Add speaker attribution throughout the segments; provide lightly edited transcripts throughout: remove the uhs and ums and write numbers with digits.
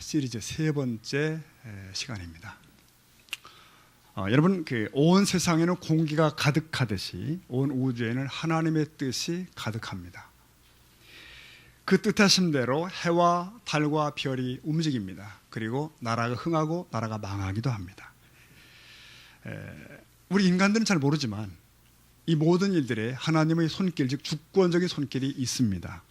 Speaker 1: 시리즈 세 번째 시간입니다. 여러분, 온 세상에는 공기가 가득하듯이 온 우주에는 하나님의 뜻이 가득합니다. 그 뜻하심대로 해와 달과 별이 움직입니다. 그리고 나라가 흥하고 나라가 망하기도 합니다. 우리 인간들은 잘 모르지만 이 모든 일들에 하나님의 손길, 즉 주권적인 손길이 있습니다.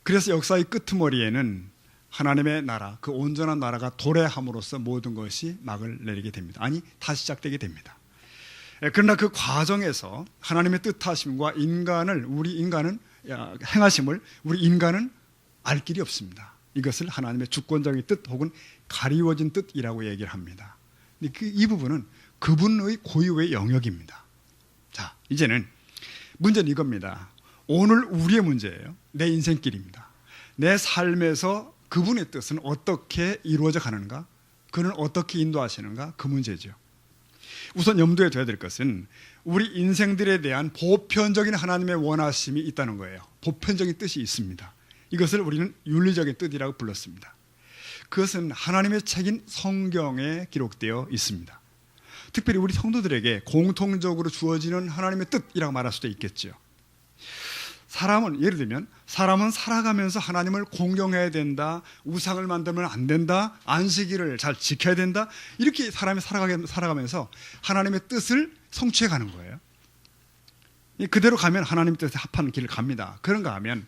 Speaker 1: 그래서 역사의 끄트머리에는 하나님의 나라, 그 온전한 나라가 도래함으로써 모든 것이 막을 내리게 됩니다. 아니, 다시 시작되게 됩니다. 그러나 그 과정에서 하나님의 뜻하심과 우리 인간은 행하심을 우리 인간은 알 길이 없습니다. 이것을 하나님의 주권적인 뜻 혹은 가리워진 뜻이라고 얘기를 합니다. 이 부분은 그분의 고유의 영역입니다. 자, 이제는 문제는 이겁니다. 오늘 우리의 문제예요. 내 인생길입니다. 내 삶에서 그분의 뜻은 어떻게 이루어져 가는가? 그는 어떻게 인도하시는가? 그 문제죠. 우선 염두에 둬야 될 것은 우리 인생들에 대한 보편적인 하나님의 원하심이 있다는 거예요. 보편적인 뜻이 있습니다. 이것을 우리는 윤리적인 뜻이라고 불렀습니다. 그것은 하나님의 책인 성경에 기록되어 있습니다. 특별히 우리 성도들에게 공통적으로 주어지는 하나님의 뜻이라고 말할 수도 있겠죠. 예를 들면 사람은 살아가면서 하나님을 공경해야 된다, 우상을 만들면 안 된다, 안식일을 잘 지켜야 된다, 이렇게 사람이 살아가면서 하나님의 뜻을 성취해 가는 거예요. 그대로 가면 하나님의 뜻에 합하는 길을 갑니다. 그런가 하면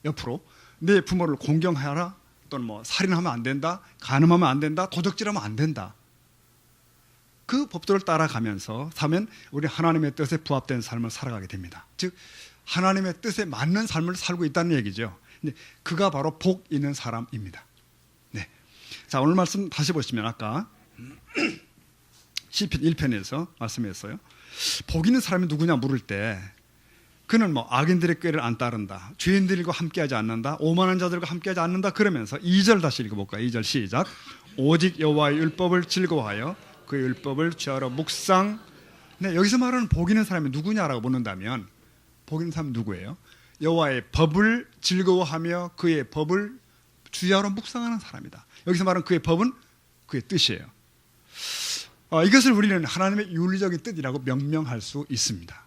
Speaker 1: 옆으로 내 부모를 공경하라, 또는 살인하면 안 된다, 간음하면 안 된다, 도적질하면 안 된다, 그 법도를 따라가면서 사면 우리 하나님의 뜻에 부합된 삶을 살아가게 됩니다. 즉 하나님의 뜻에 맞는 삶을 살고 있다는 얘기죠. 그가 바로 복 있는 사람입니다. 네. 자, 오늘 말씀 다시 보시면 아까 시편 1편에서 말씀했어요. 복 있는 사람이 누구냐 물을 때 그는 악인들의 꾀를 안 따른다, 죄인들과 함께하지 않는다, 오만한 자들과 함께하지 않는다, 그러면서 2절 다시 읽어볼까요? 2절 시작. 오직 여호와의 율법을 즐거워하여 그의 율법을 취하러 묵상. 네, 여기서 말하는 복 있는 사람이 누구냐라고 묻는다면 복 있는 사람은 누구예요? 여호와의 법을 즐거워하며 그의 법을 주야로 묵상하는 사람이다. 여기서 말하는 그의 법은 그의 뜻이에요. 이것을 우리는 하나님의 윤리적인 뜻이라고 명명할 수 있습니다.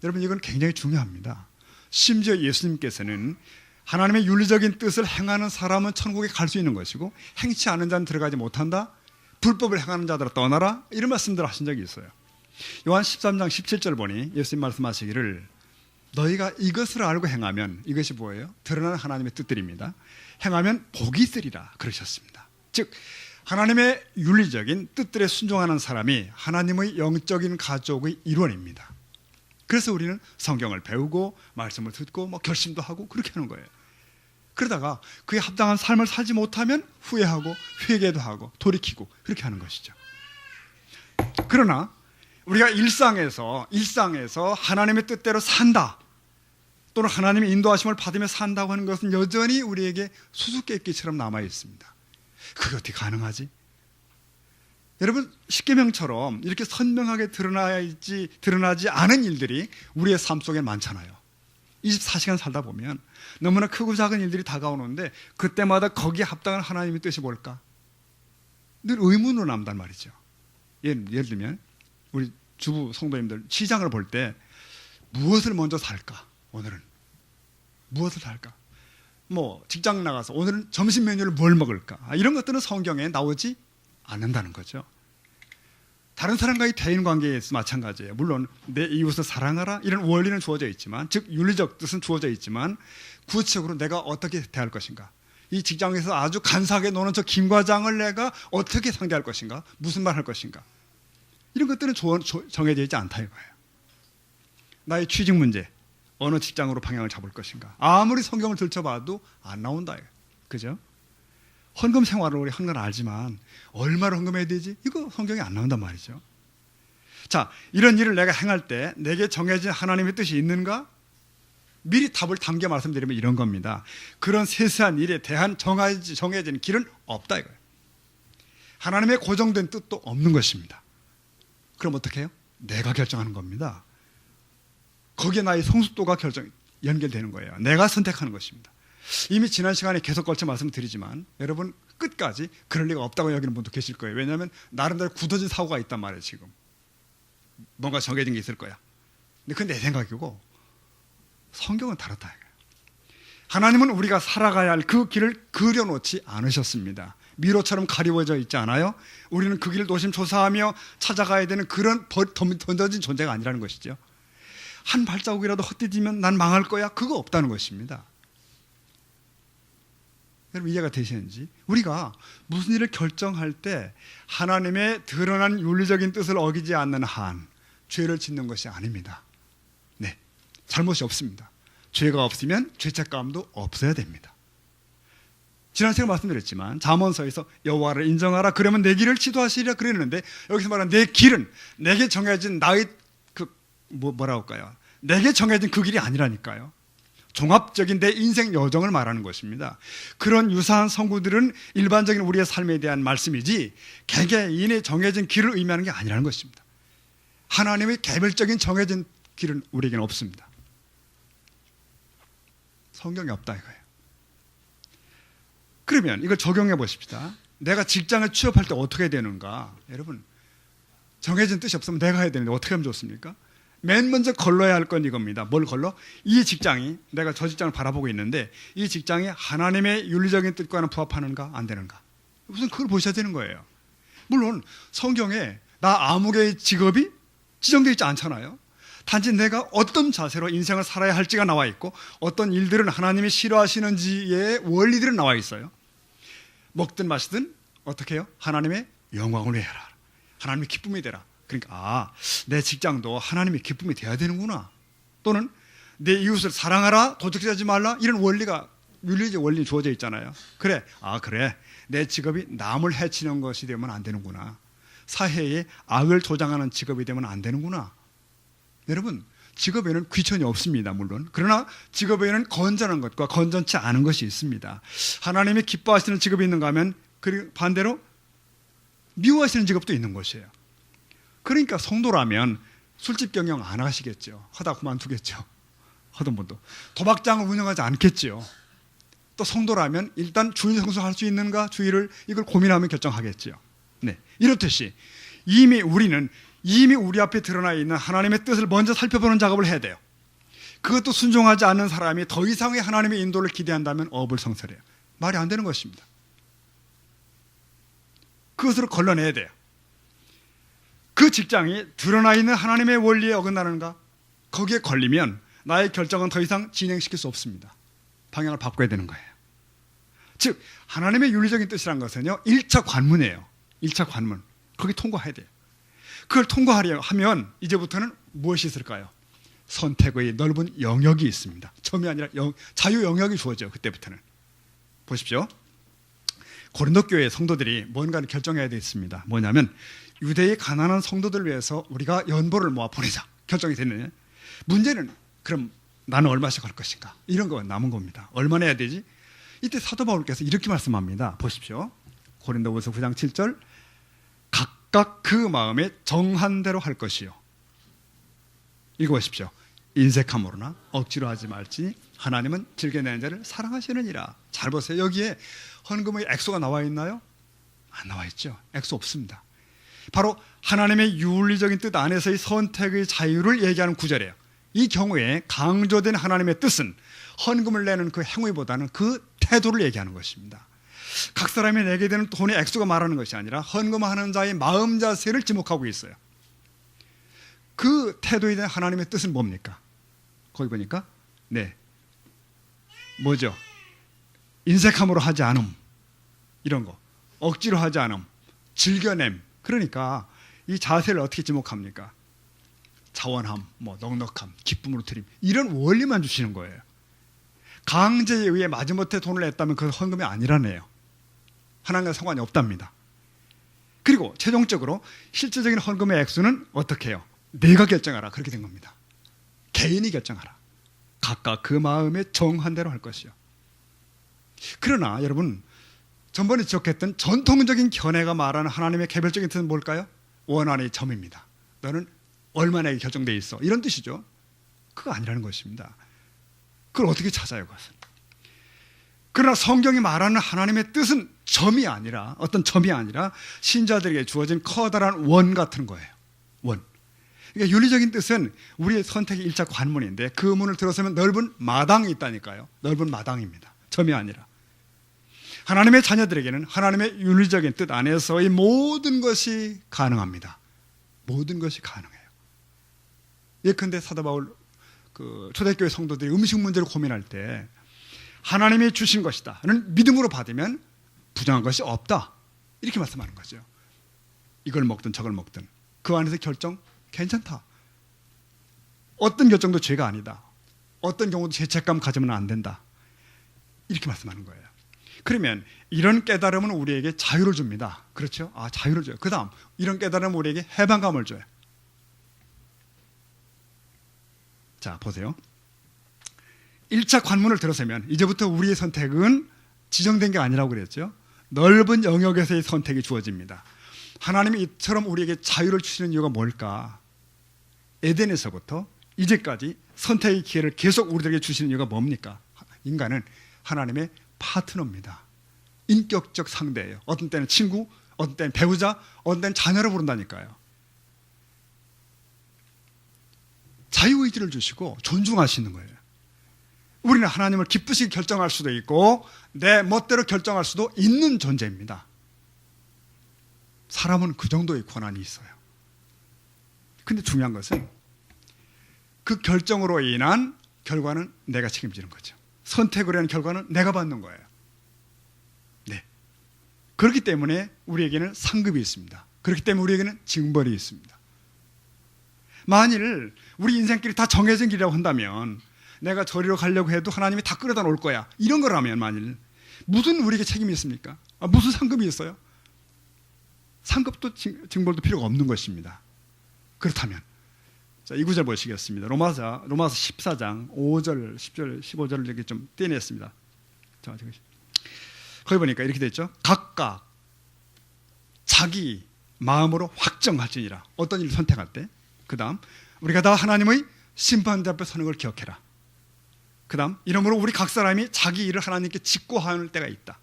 Speaker 1: 여러분, 이건 굉장히 중요합니다. 심지어 예수님께서는 하나님의 윤리적인 뜻을 행하는 사람은 천국에 갈 수 있는 것이고 행치 않은 자는 들어가지 못한다, 불법을 행하는 자들아 떠나라, 이런 말씀들을 하신 적이 있어요. 요한 13장 17절 보니 예수님 말씀하시기를 너희가 이것을 알고 행하면, 이것이 뭐예요? 드러나는 하나님의 뜻들입니다. 행하면 복이 있으리라 그러셨습니다. 즉 하나님의 윤리적인 뜻들에 순종하는 사람이 하나님의 영적인 가족의 일원입니다. 그래서 우리는 성경을 배우고 말씀을 듣고 결심도 하고 그렇게 하는 거예요. 그러다가 그에 합당한 삶을 살지 못하면 후회하고 회개도 하고 돌이키고 그렇게 하는 것이죠. 그러나 우리가 일상에서 하나님의 뜻대로 산다, 또는 하나님의 인도하심을 받으며 산다고 하는 것은 여전히 우리에게 수수께끼처럼 남아 있습니다. 그게 어떻게 가능하지? 여러분, 십계명처럼 이렇게 선명하게 드러나지 않은 일들이 우리의 삶 속에 많잖아요. 24시간 살다 보면 너무나 크고 작은 일들이 다가오는데 그때마다 거기에 합당한 하나님의 뜻이 뭘까? 늘 의문으로 남단 말이죠. 예를 들면 우리 주부 성도님들 시장을 볼 때 무엇을 먼저 살까? 오늘은 무엇을 살까? 직장 나가서 오늘은 점심 메뉴를 뭘 먹을까? 이런 것들은 성경에 나오지 않는다는 거죠. 다른 사람과의 대인관계에서 마찬가지예요. 물론 내 이웃을 사랑하라, 이런 원리는 주어져 있지만, 즉 윤리적 뜻은 주어져 있지만 구체적으로 내가 어떻게 대할 것인가, 이 직장에서 아주 간사하게 노는 저 김 과장을 내가 어떻게 상대할 것인가, 무슨 말 할 것인가, 이런 것들은 정해져 있지 않다 이거예요. 나의 취직 문제, 어느 직장으로 방향을 잡을 것인가, 아무리 성경을 들춰봐도 안 나온다 이거예요. 그죠? 헌금 생활을 우리 하는 건 알지만 얼마를 헌금해야 되지? 이거 성경에 안 나온단 말이죠. 자, 이런 일을 내가 행할 때 내게 정해진 하나님의 뜻이 있는가? 미리 답을 담겨 말씀드리면 이런 겁니다. 그런 세세한 일에 대한 정해진 길은 없다 이거예요. 하나님의 고정된 뜻도 없는 것입니다. 그럼 어떻게 해요? 내가 결정하는 겁니다. 거기에 나의 성숙도가 연결되는 거예요. 내가 선택하는 것입니다. 이미 지난 시간에 계속 걸쳐 말씀드리지만 여러분 끝까지 그럴 리가 없다고 여기는 분도 계실 거예요. 왜냐하면 나름대로 굳어진 사고가 있단 말이에요. 지금 뭔가 정해진 게 있을 거야. 근데 그건 내 생각이고 성경은 다르다 이거예요. 하나님은 우리가 살아가야 할 그 길을 그려놓지 않으셨습니다. 미로처럼 가리워져 있지 않아요? 우리는 그 길을 노심초사하며 찾아가야 되는 그런 던져진 존재가 아니라는 것이죠. 한 발자국이라도 헛디디면 난 망할 거야, 그거 없다는 것입니다. 여러분 이해가 되시는지? 우리가 무슨 일을 결정할 때 하나님의 드러난 윤리적인 뜻을 어기지 않는 한 죄를 짓는 것이 아닙니다. 네, 잘못이 없습니다. 죄가 없으면 죄책감도 없어야 됩니다. 지난 시간에 말씀드렸지만 잠언서에서 여호와를 인정하라 그러면 내 길을 지도하시리라 그랬는데 여기서 말하는 내 길은 내게 정해진 나의 뭐라고 할까요? 내게 정해진 그 길이 아니라니까요. 종합적인 내 인생 여정을 말하는 것입니다. 그런 유사한 성구들은 일반적인 우리의 삶에 대한 말씀이지 개개인의 정해진 길을 의미하는 게 아니라는 것입니다. 하나님의 개별적인 정해진 길은 우리에게는 없습니다. 성경에 없다 이거예요. 그러면 이걸 적용해 보십시다. 내가 직장에 취업할 때 어떻게 되는가? 여러분 정해진 뜻이 없으면 내가 해야 되는데 어떻게 하면 좋습니까? 맨 먼저 걸러야 할 건 이겁니다. 뭘 걸러? 이 직장이 내가 저 직장을 바라보고 있는데 이 직장이 하나님의 윤리적인 뜻과는 부합하는가 안 되는가? 우선 그걸 보셔야 되는 거예요. 물론 성경에 나 아무개의 직업이 지정되어 있지 않잖아요. 단지 내가 어떤 자세로 인생을 살아야 할지가 나와 있고 어떤 일들은 하나님이 싫어하시는지의 원리들은 나와 있어요. 먹든 마시든 어떻게 해요? 하나님의 영광을 위하라. 하나님의 기쁨이 되라. 그러니까 내 직장도 하나님의 기쁨이 돼야 되는구나. 또는 내 이웃을 사랑하라, 도적질하지 말라, 이런 원리가 윤리적 원리 주어져 있잖아요. 그래, 그래, 내 직업이 남을 해치는 것이 되면 안 되는구나. 사회에 악을 조장하는 직업이 되면 안 되는구나. 여러분 직업에는 귀천이 없습니다. 물론 그러나 직업에는 건전한 것과 건전치 않은 것이 있습니다. 하나님이 기뻐하시는 직업이 있는가 하면 그리고 반대로 미워하시는 직업도 있는 것이에요. 그러니까 성도라면 술집 경영 안 하시겠죠. 하다 그만두겠죠. 하던 분도 도박장을 운영하지 않겠죠. 또 성도라면 일단 주일 성수할 수 있는가 주일을 이걸 고민하면 결정하겠죠. 네, 이렇듯이 이미 우리 앞에 드러나 있는 하나님의 뜻을 먼저 살펴보는 작업을 해야 돼요. 그것도 순종하지 않는 사람이 더 이상의 하나님의 인도를 기대한다면 어불성설해요. 말이 안 되는 것입니다. 그것으로 걸러내야 돼요. 그 직장이 드러나 있는 하나님의 원리에 어긋나는가? 거기에 걸리면 나의 결정은 더 이상 진행시킬 수 없습니다. 방향을 바꿔야 되는 거예요. 즉 하나님의 윤리적인 뜻이란 것은요 1차 관문이에요. 1차 관문. 거기 통과해야 돼요. 그걸 통과하려 하면 이제부터는 무엇이 있을까요? 선택의 넓은 영역이 있습니다. 점이 아니라 자유 영역이 주어져요. 그때부터는. 보십시오. 고린도 교회 성도들이 뭔가를 결정해야 되겠습니다. 뭐냐면 유대의 가난한 성도들을 위해서 우리가 연보를 모아 보내자 결정이 됐느냐. 문제는 그럼 나는 얼마씩 할 것인가? 이런 거 남은 겁니다. 얼마나 해야 되지? 이때 사도 바울께서 이렇게 말씀합니다. 보십시오. 고린도후서 9장 7절 각각 그 마음에 정한 대로 할 것이요. 읽어보십시오. 인색함으로나 억지로 하지 말지니 하나님은 즐겨내는 자를 사랑하시느니라. 잘 보세요. 여기에 헌금의 액수가 나와 있나요? 안 나와 있죠. 액수 없습니다. 바로 하나님의 윤리적인 뜻 안에서의 선택의 자유를 얘기하는 구절이에요. 이 경우에 강조된 하나님의 뜻은 헌금을 내는 그 행위보다는 그 태도를 얘기하는 것입니다. 각 사람이 내게 되는 돈의 액수가 말하는 것이 아니라 헌금하는 자의 마음 자세를 지목하고 있어요. 그 태도에 대한 하나님의 뜻은 뭡니까? 거기 보니까 뭐죠? 인색함으로 하지 않음, 이런 거, 억지로 하지 않음, 즐겨냄. 그러니까 이 자세를 어떻게 지목합니까? 자원함, 넉넉함, 기쁨으로 드림, 이런 원리만 주시는 거예요. 강제에 의해 마지못해 돈을 냈다면 그건 헌금이 아니라네요. 하나님과 상관이 없답니다. 그리고 최종적으로 실질적인 헌금의 액수는 어떻게 해요? 내가 결정하라. 그렇게 된 겁니다. 개인이 결정하라. 각각 그 마음에 정한 대로 할 것이요. 그러나 여러분 전번에 지적했던 전통적인 견해가 말하는 하나님의 개별적인 뜻은 뭘까요? 원한의 점입니다. 너는 얼마나 결정되어 있어. 이런 뜻이죠. 그거 아니라는 것입니다. 그걸 어떻게 찾아요? 그것은 그러나 성경이 말하는 하나님의 뜻은 점이 아니라, 어떤 점이 아니라 신자들에게 주어진 커다란 원 같은 거예요. 원. 그러니까 윤리적인 뜻은 우리의 선택의 일차 관문인데 그 문을 들어서면 넓은 마당이 있다니까요. 넓은 마당입니다. 점이 아니라. 하나님의 자녀들에게는 하나님의 윤리적인 뜻 안에서의 모든 것이 가능합니다. 모든 것이 가능해요. 예컨대 사도 바울 초대교회 성도들이 음식 문제를 고민할 때 하나님이 주신 것이다는 믿음으로 받으면 부정한 것이 없다, 이렇게 말씀하는 거죠. 이걸 먹든 저걸 먹든 그 안에서 결정 괜찮다. 어떤 결정도 죄가 아니다. 어떤 경우도 죄책감 가지면 안 된다, 이렇게 말씀하는 거예요. 그러면 이런 깨달음은 우리에게 자유를 줍니다. 그렇죠? 자유를 줘요. 그 다음 이런 깨달음은 우리에게 해방감을 줘요. 자, 보세요. 1차 관문을 들어서면 이제부터 우리의 선택은 지정된 게 아니라고 그랬죠. 넓은 영역에서의 선택이 주어집니다. 하나님이 이처럼 우리에게 자유를 주시는 이유가 뭘까? 에덴에서부터 이제까지 선택의 기회를 계속 우리들에게 주시는 이유가 뭡니까? 인간은 하나님의 파트너입니다. 인격적 상대예요. 어떤 때는 친구, 어떤 때는 배우자, 어떤 때는 자녀로 부른다니까요. 자유의지를 주시고 존중하시는 거예요. 우리는 하나님을 기쁘시게 결정할 수도 있고 내 멋대로 결정할 수도 있는 존재입니다. 사람은 그 정도의 권한이 있어요. 근데 중요한 것은 그 결정으로 인한 결과는 내가 책임지는 거죠. 선택으로 인한 결과는 내가 받는 거예요. 네. 그렇기 때문에 우리에게는 상급이 있습니다. 그렇기 때문에 우리에게는 징벌이 있습니다. 만일 우리 인생길이 다 정해진 길이라고 한다면 내가 저리로 가려고 해도 하나님이 다 끌어다 놓을 거야, 이런 거라면 만일 무슨 우리에게 책임이 있습니까? 무슨 상급이 있어요? 상급도 징벌도 필요가 없는 것입니다. 그렇다면 자, 이 구절 보시겠습니다. 로마서 14장 5절, 10절, 15절을 이렇게 좀 떼냈습니다. 자, 거기 보니까 이렇게 돼 있죠. 각각 자기 마음으로 확정할지니라. 어떤 일을 선택할 때. 그 다음 우리가 다 하나님의 심판대 앞에 서는 걸 기억해라. 그 다음 이러므로 우리 각 사람이 자기 일을 하나님께 직고할 때가 있다.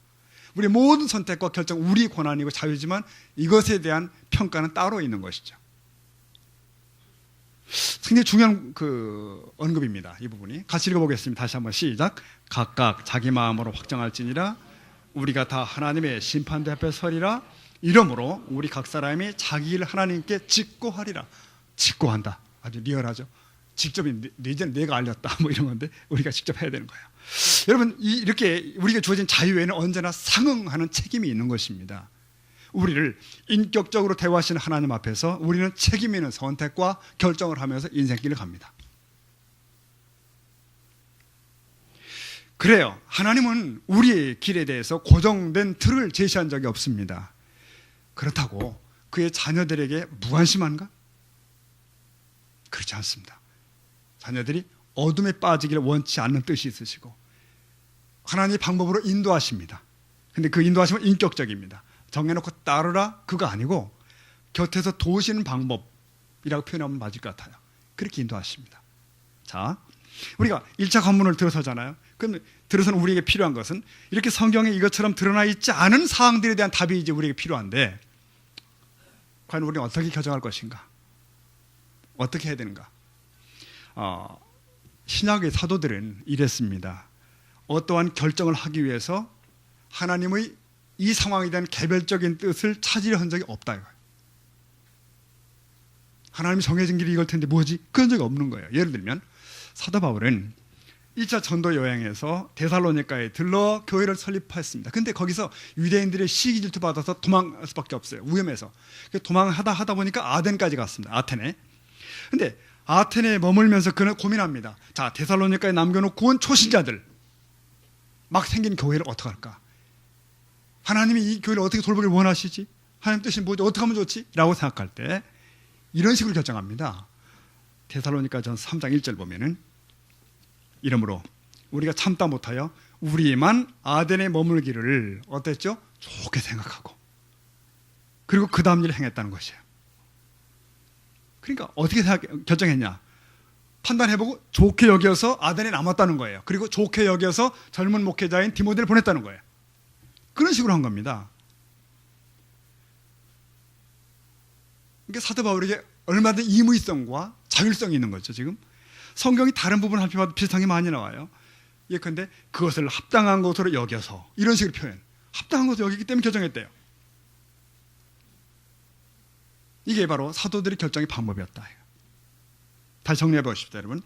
Speaker 1: 우리 모든 선택과 결정 우리 권한이고 자유지만 이것에 대한 평가는 따로 있는 것이죠. 굉장히 중요한 언급입니다. 이 부분이. 같이 읽어보겠습니다. 다시 한번 시작. 각각 자기 마음으로 확정할지니라. 우리가 다 하나님의 심판대 앞에 서리라. 이러므로 우리 각 사람이 자기 일을 하나님께 직고하리라. 직고한다. 아주 리얼하죠. 직접 이제는 내가 알렸다 뭐 이런 건데 우리가 직접 해야 되는 거예요. 여러분, 이렇게 우리가 주어진 자유에는 언제나 상응하는 책임이 있는 것입니다. 우리를 인격적으로 대화하시는 하나님 앞에서 우리는 책임 있는 선택과 결정을 하면서 인생길을 갑니다. 그래요. 하나님은 우리의 길에 대해서 고정된 틀을 제시한 적이 없습니다. 그렇다고 그의 자녀들에게 무관심한가? 그렇지 않습니다. 자녀들이 어둠에 빠지기를 원치 않는 뜻이 있으시고 하나님의 방법으로 인도하십니다. 근데 그 인도하심은 인격적입니다. 정해놓고 따르라 그거 아니고 곁에서 도우시는 방법이라고 표현하면 맞을 것 같아요. 그렇게 인도하십니다. 자, 우리가 1차 관문을 들어서잖아요. 그럼 들어서는 우리에게 필요한 것은 이렇게 성경에 이것처럼 드러나 있지 않은 사항들에 대한 답이 이제 우리에게 필요한데 과연 우리는 어떻게 결정할 것인가? 어떻게 해야 되는가? 신약의 사도들은 이랬습니다. 어떠한 결정을 하기 위해서 하나님의 이 상황에 대한 개별적인 뜻을 찾으려 한 적이 없다 이거예요. 하나님이 정해진 길이 이걸 텐데 뭐지? 그런 적이 없는 거예요. 예를 들면 사도 바울은 1차 전도 여행에서 데살로니가에 들러 교회를 설립했습니다. 근데 거기서 유대인들의 시기 질투 받아서 도망할 수밖에 없어요. 위험해서. 도망하다 보니까 아덴까지 갔습니다. 아테네. 근데 아테네에 머물면서 그는 고민합니다. 자, 데살로니가에 남겨놓고 온 초신자들 막 생긴 교회를 어떻게 할까? 하나님이 이 교회를 어떻게 돌보길 원하시지? 하나님 뜻이 뭐지? 어떻게 하면 좋지? 라고 생각할 때 이런 식으로 결정합니다. 데살로니가전서 3장 1절 보면은 이러므로 우리가 참다 못하여 우리만 아덴에 머물기를 어땠죠? 좋게 생각하고 그리고 그 다음 일을 행했다는 것이에요. 그러니까 어떻게 결정했냐? 판단해보고 좋게 여겨서 아덴에 남았다는 거예요. 그리고 좋게 여겨서 젊은 목회자인 디모데를 보냈다는 거예요. 그런 식으로 한 겁니다. 그러니까 사도 바울에게 얼마든지 임의성과 자율성이 있는 거죠. 지금 성경이 다른 부분 살펴봐도 비슷한 게 많이 나와요. 예컨대 그것을 합당한 것으로 여겨서, 이런 식으로 표현. 합당한 것으로 여기기 때문에 결정했대요. 이게 바로 사도들의 결정의 방법이었다. 다시 정리해 보십시오, 여러분.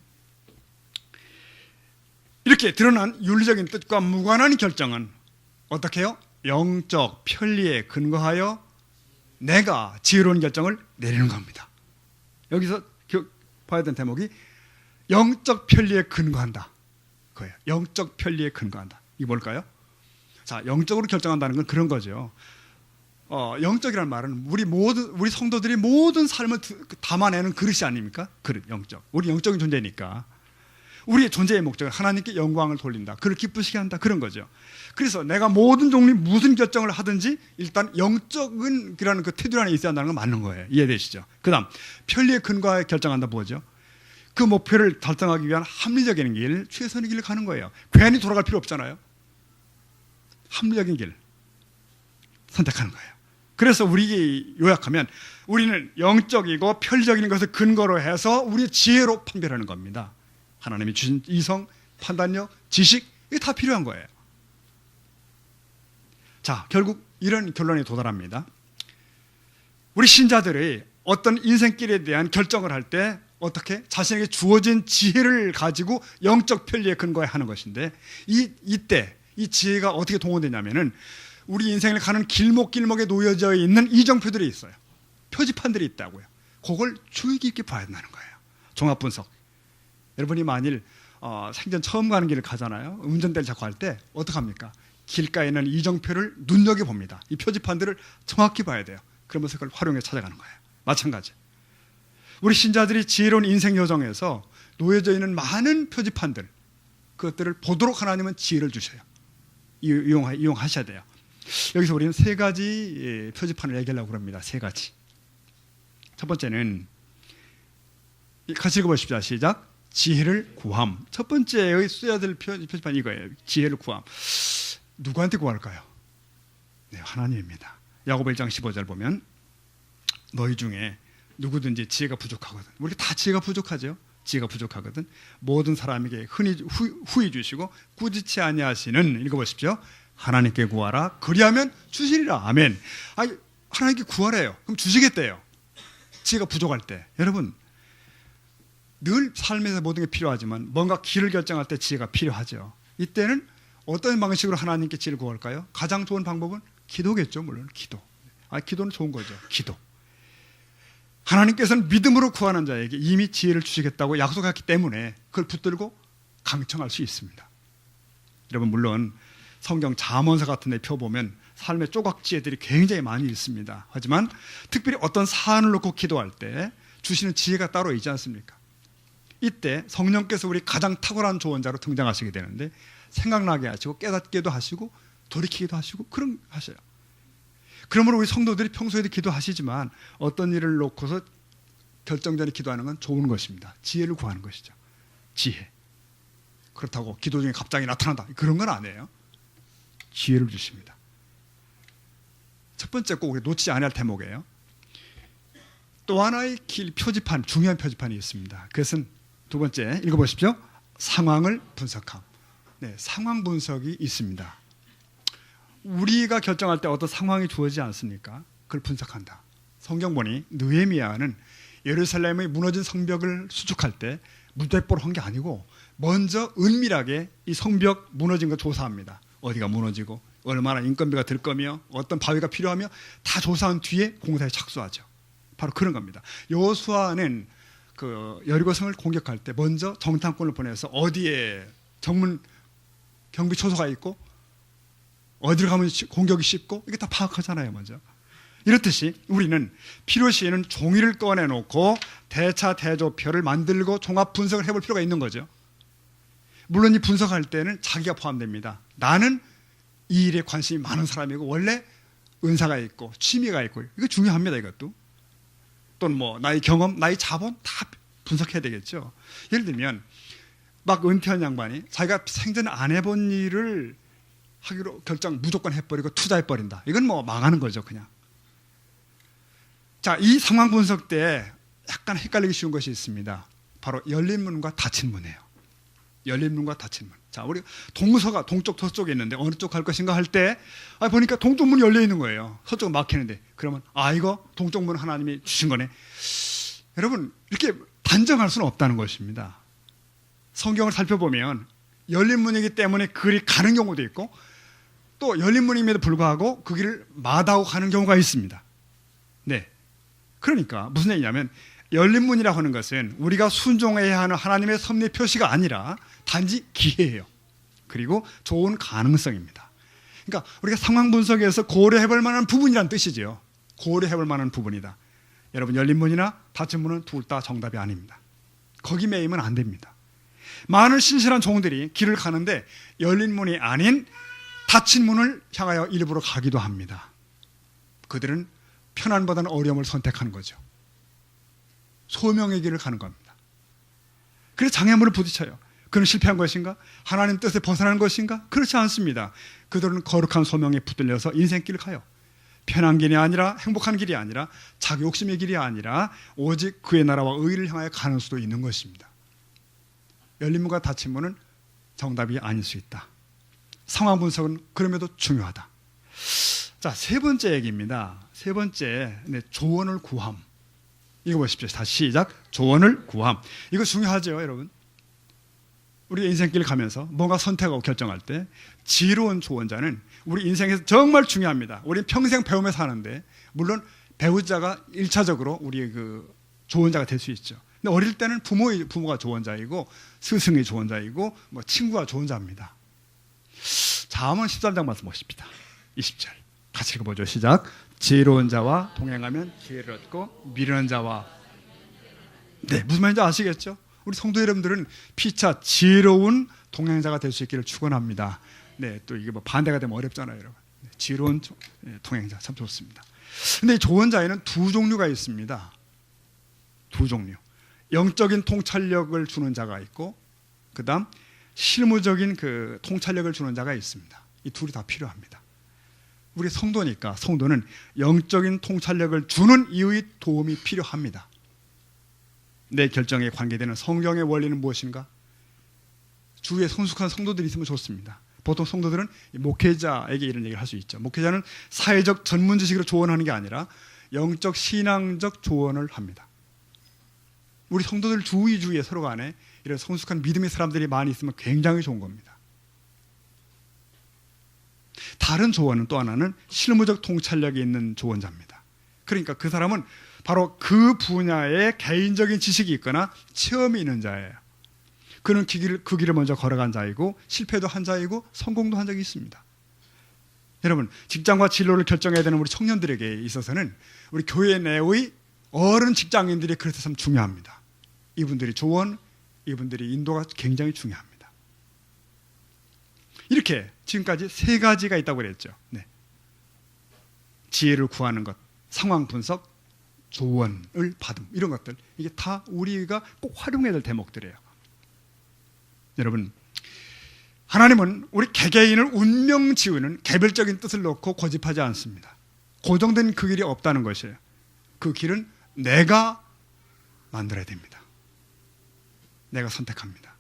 Speaker 1: 이렇게 드러난 윤리적인 뜻과 무관한 결정은 어떻게 해요? 영적 편리에 근거하여 내가 지혜로운 결정을 내리는 겁니다. 여기서 봐야 되는 대목이 영적 편리에 근거한다. 그거예요. 영적 편리에 근거한다. 이게 뭘까요? 자, 영적으로 결정한다는 건 그런 거죠. 영적이라는 말은 우리 성도들이 모든 삶을 담아내는 그릇이 아닙니까? 그릇, 영적. 우리 영적인 존재니까. 우리의 존재의 목적은 하나님께 영광을 돌린다. 그를 기쁘시게 한다. 그런 거죠. 그래서 내가 모든 종류 무슨 결정을 하든지 일단 영적인 그 태도 안에 있어야 한다는 건 맞는 거예요. 이해되시죠? 그 다음, 편리에 근거하여 결정한다 뭐죠? 그 목표를 달성하기 위한 합리적인 길, 최선의 길을 가는 거예요. 괜히 돌아갈 필요 없잖아요. 합리적인 길 선택하는 거예요. 그래서 우리 요약하면 우리는 영적이고 편리적인 것을 근거로 해서 우리의 지혜로 판별하는 겁니다. 하나님이 주신 이성, 판단력, 지식, 이게 다 필요한 거예요. 자, 결국 이런 결론에 도달합니다. 우리 신자들이 어떤 인생길에 대한 결정을 할 때 어떻게 자신에게 주어진 지혜를 가지고 영적 편리에 근거해 하는 것인데, 이때 이 지혜가 어떻게 동원되냐면은 우리 인생을 가는 길목길목에 놓여져 있는 이정표들이 있어요. 표지판들이 있다고요. 그걸 주의 깊게 봐야 된다는 거예요. 종합분석. 여러분이 만일 생전 처음 가는 길을 가잖아요. 운전대를 잡고 할 때 어떡합니까? 길가에 있는 이정표를 눈여겨봅니다. 이 표지판들을 정확히 봐야 돼요. 그러면서 그걸 활용해 찾아가는 거예요. 마찬가지. 우리 신자들이 지혜로운 인생 여정에서 놓여져 있는 많은 표지판들, 그것들을 보도록 하나님은 지혜를 주셔요. 이용하셔야 돼요. 여기서 우리는 세 가지 표지판을 얘기하려고 합니다. 세 가지. 첫 번째는 같이 읽어보십시오. 시작. 지혜를 구함. 첫 번째의 써야 될 표지판이 이거예요. 지혜를 구함. 누구한테 구할까요? 네, 하나님입니다. 야고보 1장 15절 보면 너희 중에 누구든지 지혜가 부족하거든. 우리 다 지혜가 부족하죠. 지혜가 부족하거든. 모든 사람에게 흔히 후히 주시고 꾸짖지 아니하시는, 읽어보십시오. 하나님께 구하라. 그리하면 주시리라. 아멘. 하나님께 구하래요. 그럼 주시겠대요. 지혜가 부족할 때. 여러분, 늘 삶에서 모든 게 필요하지만 뭔가 길을 결정할 때 지혜가 필요하죠. 이때는 어떤 방식으로 하나님께 지혜를 구할까요? 가장 좋은 방법은 기도겠죠. 물론 기도. 기도는 좋은 거죠. 기도. 하나님께서는 믿음으로 구하는 자에게 이미 지혜를 주시겠다고 약속했기 때문에 그걸 붙들고 강청할 수 있습니다. 여러분, 물론 성경 잠언서 같은 데 펴보면 삶의 조각지혜들이 굉장히 많이 있습니다. 하지만 특별히 어떤 사안을 놓고 기도할 때 주시는 지혜가 따로 있지 않습니까? 이때 성령께서 우리 가장 탁월한 조언자로 등장하시게 되는데 생각나게 하시고 깨닫게도 하시고 돌이키기도 하시고 그런 하셔요. 그러므로 우리 성도들이 평소에도 기도하시지만 어떤 일을 놓고서 결정 전에 기도하는 건 좋은 것입니다. 지혜를 구하는 것이죠. 지혜. 그렇다고 기도 중에 갑자기 나타난다, 그런 건 아니에요. 지혜를 주십니다. 첫 번째 꼭 우리 놓치지 않을 대목이에요. 또 하나의 표지판, 중요한 표지판이 있습니다. 그것은 두 번째, 읽어보십시오. 상황을 분석함. 네, 상황 분석이 있습니다. 우리가 결정할 때 어떤 상황이 주어지지 않습니까? 그걸 분석한다. 성경 보니 느헤미야는 예루살렘의 무너진 성벽을 수축할 때 무대뽀로 한 게 아니고 먼저 은밀하게 이 성벽 무너진 거 조사합니다. 어디가 무너지고 얼마나 인건비가 들 거며 어떤 바위가 필요하며 다 조사한 뒤에 공사에 착수하죠. 바로 그런 겁니다. 여호수아는 그 여리고성을 공격할 때 먼저 정탐꾼을 보내서 어디에 정문 경비 초소가 있고 어디로 가면 공격이 쉽고 이게 다 파악하잖아요. 먼저. 이렇듯이 우리는 필요시에는 종이를 꺼내놓고 대차 대조표를 만들고 종합 분석을 해볼 필요가 있는 거죠. 물론 이 분석할 때는 자기가 포함됩니다. 나는 이 일에 관심이 많은 사람이고 원래 은사가 있고 취미가 있고 이거 중요합니다. 이것도. 또는 뭐 나의 경험, 나의 자본 다 분석해야 되겠죠. 예를 들면 막 은퇴한 양반이 자기가 생전 안 해본 일을 하기로 결정 무조건 해버리고 투자해버린다. 이건 뭐 망하는 거죠, 그냥. 자, 이 상황 분석 때 약간 헷갈리기 쉬운 것이 있습니다. 바로 열린 문과 닫힌 문이에요. 열린 문과 닫힌 문. 자, 우리 동서가 동쪽 서쪽에 있는데 어느 쪽 갈 것인가 할 때 보니까 동쪽 문이 열려 있는 거예요. 서쪽은 막히는데. 그러면 이거 동쪽 문 하나님이 주신 거네. 여러분, 이렇게 단정할 수는 없다는 것입니다. 성경을 살펴보면 열린 문이기 때문에 그 길이 가는 경우도 있고, 또 열린 문임에도 불구하고 그 길을 마다하고 가는 경우가 있습니다. 네. 그러니까 무슨 얘기냐면, 열린 문이라고 하는 것은 우리가 순종해야 하는 하나님의 섭리 표시가 아니라 단지 기회예요. 그리고 좋은 가능성입니다. 그러니까 우리가 상황 분석에서 고려해 볼 만한 부분이란 뜻이죠. 고려해 볼 만한 부분이다. 여러분, 열린 문이나 닫힌 문은 둘 다 정답이 아닙니다. 거기 매이면 안 됩니다. 많은 신실한 종들이 길을 가는데 열린 문이 아닌 닫힌 문을 향하여 일부러 가기도 합니다. 그들은 편안보다는 어려움을 선택하는 거죠. 소명의 길을 가는 겁니다. 그래서 장애물을 부딪혀요. 그는 실패한 것인가? 하나님 뜻에 벗어나는 것인가? 그렇지 않습니다. 그들은 거룩한 소명에 붙들려서 인생길을 가요. 편한 길이 아니라, 행복한 길이 아니라, 자기 욕심의 길이 아니라 오직 그의 나라와 의를 향하여 가는 수도 있는 것입니다. 열린 문과 닫힌 문은 정답이 아닐 수 있다. 상황 분석은 그럼에도 중요하다. 자, 세 번째 얘기입니다. 세 번째, 조언을 구함. 이거 보십시오. 다시 시작. 조언을 구함. 이거 중요하죠, 여러분. 우리 인생길 가면서 뭔가 선택하고 결정할 때 지혜로운 조언자는 우리 인생에서 정말 중요합니다. 우리는 평생 배우면서 사는데, 물론 배우자가 1차적으로 우리의 그 조언자가 될 수 있죠. 근데 어릴 때는 부모가 조언자이고, 스승이 조언자이고, 뭐 친구가 조언자입니다. 잠언 13장 말씀 보십시다. 20절. 같이 읽어보죠. 시작. 지혜로운 자와 동행하면 지혜를 얻고 미련한 자와, 무슨 말인지 아시겠죠? 우리 성도 여러분들은 피차 지혜로운 동행자가 될 수 있기를 축원합니다. 또 이게 뭐 반대가 되면 어렵잖아요, 여러분. 지혜로운 동행자 참 좋습니다. 근데 이 조언자에는 두 종류가 있습니다. 두 종류. 영적인 통찰력을 주는 자가 있고, 그다음 실무적인 그 통찰력을 주는 자가 있습니다. 이 둘이 다 필요합니다. 우리 성도니까 성도는 영적인 통찰력을 주는 이의 도움이 필요합니다. 내 결정에 관계되는 성경의 원리는 무엇인가? 주위에 성숙한 성도들이 있으면 좋습니다. 보통 성도들은 목회자에게 이런 얘기를 할 수 있죠. 목회자는 사회적 전문 지식으로 조언하는 게 아니라 영적 신앙적 조언을 합니다. 우리 성도들 주위에 서로 간에 이런 성숙한 믿음의 사람들이 많이 있으면 굉장히 좋은 겁니다. 다른 조언은 또 하나는 실무적 통찰력이 있는 조언자입니다. 그러니까 그 사람은 바로 그 분야에 개인적인 지식이 있거나 체험이 있는 자예요. 그는 그 길을 먼저 걸어간 자이고, 실패도 한 자이고, 성공도 한 적이 있습니다. 여러분, 직장과 진로를 결정해야 되는 우리 청년들에게 있어서는 우리 교회 내의 어른 직장인들이 그래서 참 중요합니다. 이분들이 조언, 이분들이 인도가 굉장히 중요합니다. 이렇게 지금까지 세 가지가 있다고 그랬죠. 지혜를 구하는 것, 상황 분석, 조언을 받음, 이런 것들, 이게 다 우리가 꼭 활용해야 될 대목들이에요. 여러분, 하나님은 우리 개개인을 운명 지우는 개별적인 뜻을 놓고 고집하지 않습니다. 고정된 그 길이 없다는 것이에요. 그 길은 내가 만들어야 됩니다. 내가 선택합니다.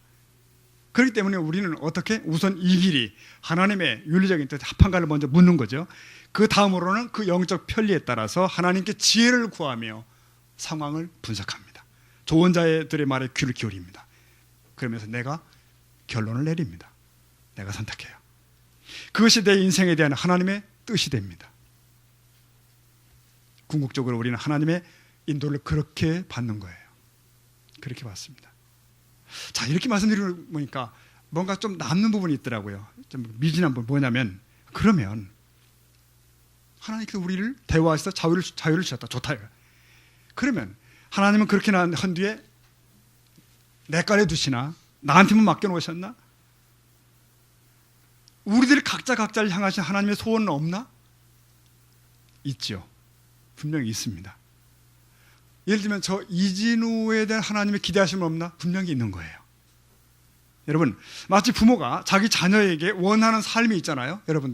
Speaker 1: 그렇기 때문에 우리는 어떻게? 우선 이 길이 하나님의 윤리적인 뜻에 합한가를 먼저 묻는 거죠. 그 다음으로는 그 영적 편리에 따라서 하나님께 지혜를 구하며 상황을 분석합니다. 조언자들의 말에 귀를 기울입니다. 그러면서 내가 결론을 내립니다. 내가 선택해요. 그것이 내 인생에 대한 하나님의 뜻이 됩니다. 궁극적으로 우리는 하나님의 인도를 그렇게 받는 거예요. 그렇게 받습니다. 자, 이렇게 말씀드리고 보니까 뭔가 좀 남는 부분이 있더라고요. 좀 미진한 부분 뭐냐면, 그러면 하나님께서 우리를 대화하셔서 자유를 주셨다. 좋다. 그러면 하나님은 그렇게 한 뒤에 내 깔에 두시나? 나한테만 맡겨놓으셨나? 우리들 각자를 향하신 하나님의 소원은 없나? 있죠. 분명히 있습니다. 예를 들면 저 이진우에 대한 하나님의 기대하심은 없나? 분명히 있는 거예요. 여러분, 마치 부모가 자기 자녀에게 원하는 삶이 있잖아요. 여러분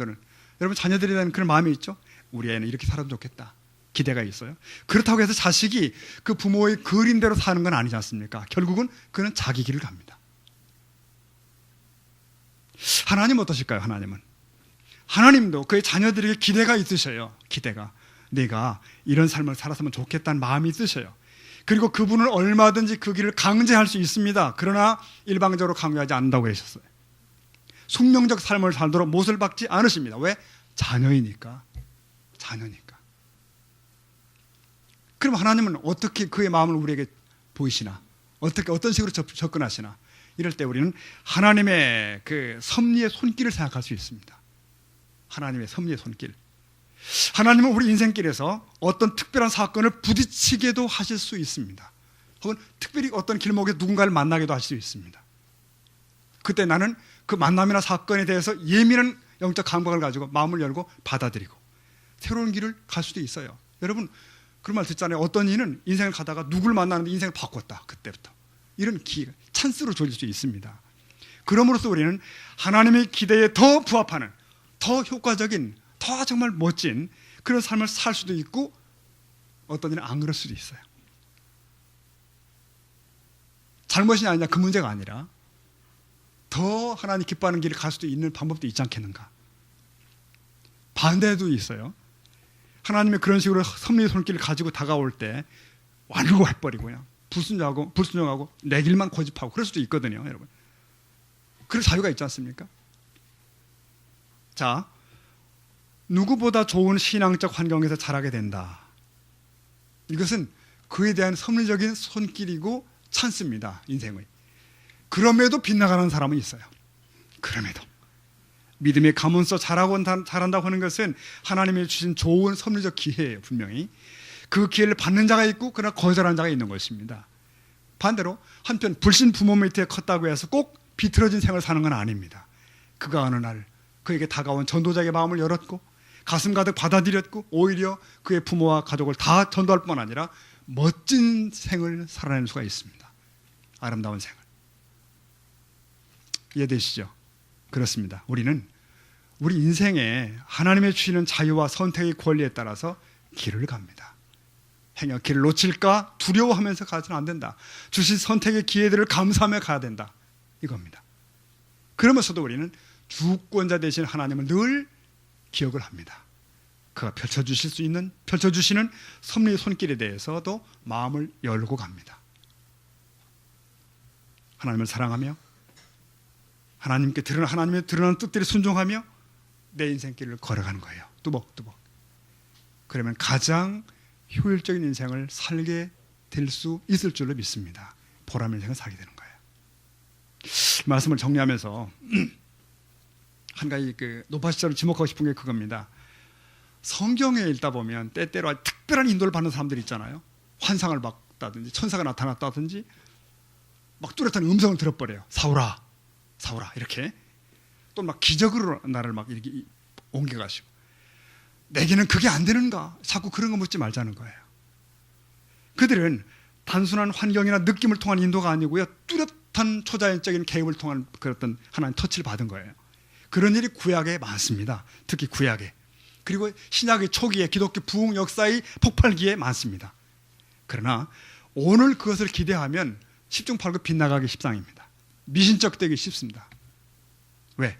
Speaker 1: 자녀들에 대한 그런 마음이 있죠. 우리 애는 이렇게 살아도 좋겠다, 기대가 있어요. 그렇다고 해서 자식이 그 부모의 그림대로 사는 건 아니지 않습니까? 결국은 그는 자기 길을 갑니다. 하나님은 어떠실까요? 하나님도 그의 자녀들에게 기대가 있으셔요. 기대가. 내가 이런 삶을 살았으면 좋겠다는 마음이 있으셔요. 그리고 그분은 얼마든지 그 길을 강제할 수 있습니다. 그러나 일방적으로 강요하지 않는다고 하셨어요. 숙명적 삶을 살도록 못을 박지 않으십니다. 왜? 자녀이니까. 그럼 하나님은 어떻게 그의 마음을 우리에게 보이시나? 어떤 식으로 접근하시나? 이럴 때 우리는 하나님의 그 섭리의 손길을 생각할 수 있습니다. 하나님의 섭리의 손길. 하나님은 우리 인생길에서 어떤 특별한 사건을 부딪히게도 하실 수 있습니다. 혹은 특별히 어떤 길목에 누군가를 만나게도 하실 수 있습니다. 그때 나는 그 만남이나 사건에 대해서 예민한 영적 감각을 가지고 마음을 열고 받아들이고 새로운 길을 갈 수도 있어요. 여러분 그런 말 듣잖아요. 어떤 이는 인생을 가다가 누구를 만나는데 인생을 바꿨다. 그때부터. 이런 기회가 찬스로 조질 수 있습니다. 그럼으로써 우리는 하나님의 기대에 더 부합하는, 더 효과적인, 더 정말 멋진 그런 삶을 살 수도 있고 어떤 일은 안 그럴 수도 있어요. 잘못이 아니냐 그 문제가 아니라 더 하나님 기뻐하는 길을 갈 수도 있는 방법도 있지 않겠는가. 반대도 있어요. 하나님의 그런 식으로 섭리의 손길을 가지고 다가올 때 완고해버리고요. 불순종하고 내 길만 고집하고 그럴 수도 있거든요. 여러분. 그럴 자유가 있지 않습니까? 자, 누구보다 좋은 신앙적 환경에서 자라게 된다. 이것은 그에 대한 섭리적인 손길이고 찬스입니다. 인생의. 그럼에도 빗나가는 사람은 있어요. 그럼에도. 믿음의 가문서 자란다고 하는 것은 하나님이 주신 좋은 섭리적 기회예요. 분명히. 그 기회를 받는 자가 있고 그러나 거절하는 자가 있는 것입니다. 반대로 한편 불신 부모 밑에 컸다고 해서 꼭 비틀어진 생활을 사는 건 아닙니다. 그가 어느 날 그에게 다가온 전도자의 마음을 열었고 가슴 가득 받아들였고 오히려 그의 부모와 가족을 다 전도할 뿐만 아니라 멋진 생을 살아낼 수가 있습니다. 아름다운 생을. 이해되시죠? 그렇습니다. 우리는 우리 인생에 하나님의 주시는 자유와 선택의 권리에 따라서 길을 갑니다. 행여 길을 놓칠까 두려워하면서 가서는 안 된다. 주신 선택의 기회들을 감사하며 가야 된다. 이겁니다. 그러면서도 우리는 주권자 되신 하나님을 늘 기억을 합니다. 그가 펼쳐주시는 섭리의 손길에 대해서도 마음을 열고 갑니다. 하나님을 사랑하며 하나님의 드러난 뜻들에 순종하며 내 인생길을 걸어가는 거예요. 뚜벅뚜벅. 그러면 가장 효율적인 인생을 살게 될 수 있을 줄로 믿습니다. 보람 인생을 살게 되는 거예요. 말씀을 정리하면서 한 가지 노파시처럼 지목하고 싶은 게 그겁니다. 성경에 읽다 보면 때때로 특별한 인도를 받는 사람들이 있잖아요. 환상을 봤다든지 천사가 나타났다든지 막 뚜렷한 음성을 들어버려요. 사울아 이렇게. 또 막 기적으로 나를 막 이렇게 옮겨가시고. 내게는 그게 안 되는가? 자꾸 그런 거 묻지 말자는 거예요. 그들은 단순한 환경이나 느낌을 통한 인도가 아니고요. 뚜렷한 초자연적인 개입을 통한 그런 하나님 터치를 받은 거예요. 그런 일이 구약에 많습니다. 특히 구약에. 그리고 신약의 초기에 기독교 부흥 역사의 폭발기에 많습니다. 그러나 오늘 그것을 기대하면 10중 8구 빗나가기 십상입니다. 미신적 되기 쉽습니다. 왜?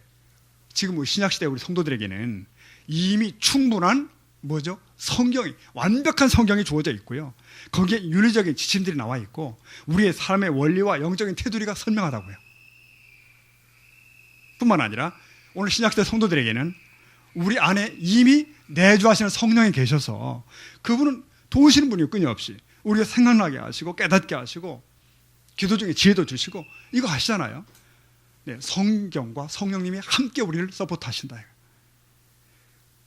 Speaker 1: 지금 신약시대 우리 성도들에게는 이미 충분한 성경이, 완벽한 성경이 주어져 있고요. 거기에 윤리적인 지침들이 나와 있고 우리의 삶의 원리와 영적인 테두리가 선명하다고요. 뿐만 아니라 오늘 신약시대 성도들에게는 우리 안에 이미 내주하시는 성령이 계셔서 그분은 도우시는 분이 끊임없이 우리가 생각나게 하시고 깨닫게 하시고 기도 중에 지혜도 주시고 이거 아시잖아요. 네, 성경과 성령님이 함께 우리를 서포트 하신다.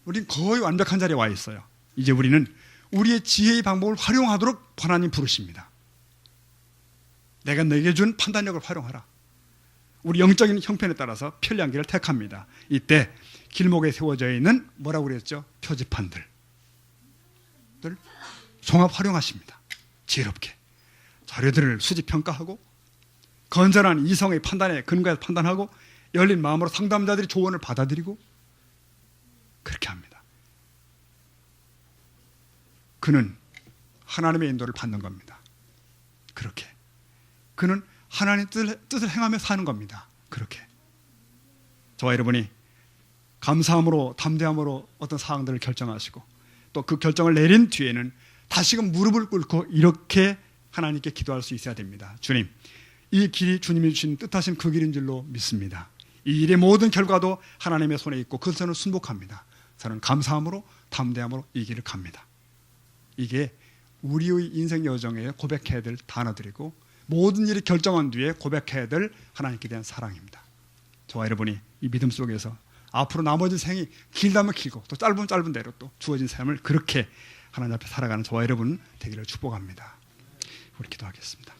Speaker 1: 우리는 거의 완벽한 자리에 와 있어요. 이제 우리는 우리의 지혜의 방법을 활용하도록 하나님 부르십니다. 내가 내게 준 판단력을 활용하라. 우리 영적인 형편에 따라서 편리한 길을 택합니다. 이때 길목에 세워져 있는 뭐라고 그랬죠? 표지판들 종합 활용하십니다. 지혜롭게 자료들을 수집 평가하고 건전한 이성의 판단에 근거해서 판단하고 열린 마음으로 상담자들이 조언을 받아들이고 그렇게 합니다. 그는 하나님의 인도를 받는 겁니다. 그렇게 그는 하나님의 뜻을 행하며 사는 겁니다. 그렇게 저와 여러분이 감사함으로 담대함으로 어떤 사항들을 결정하시고 또 그 결정을 내린 뒤에는 다시금 무릎을 꿇고 이렇게 하나님께 기도할 수 있어야 됩니다. 주님, 이 길이 주님이 주신 뜻하신 그 길인 줄로 믿습니다. 이 일의 모든 결과도 하나님의 손에 있고 그것을 저는 순복합니다. 저는 감사함으로 담대함으로 이 길을 갑니다. 이게 우리의 인생 여정에 고백해야 될 단어들이고 모든 일이 결정한 뒤에 고백해야 될 하나님께 대한 사랑입니다. 저와 여러분이 이 믿음 속에서 앞으로 나머지 생이 길다면 길고 또 짧으면 짧은 대로 또 주어진 삶을 그렇게 하나님 앞에 살아가는 저와 여러분 되기를 축복합니다. 우리 기도하겠습니다.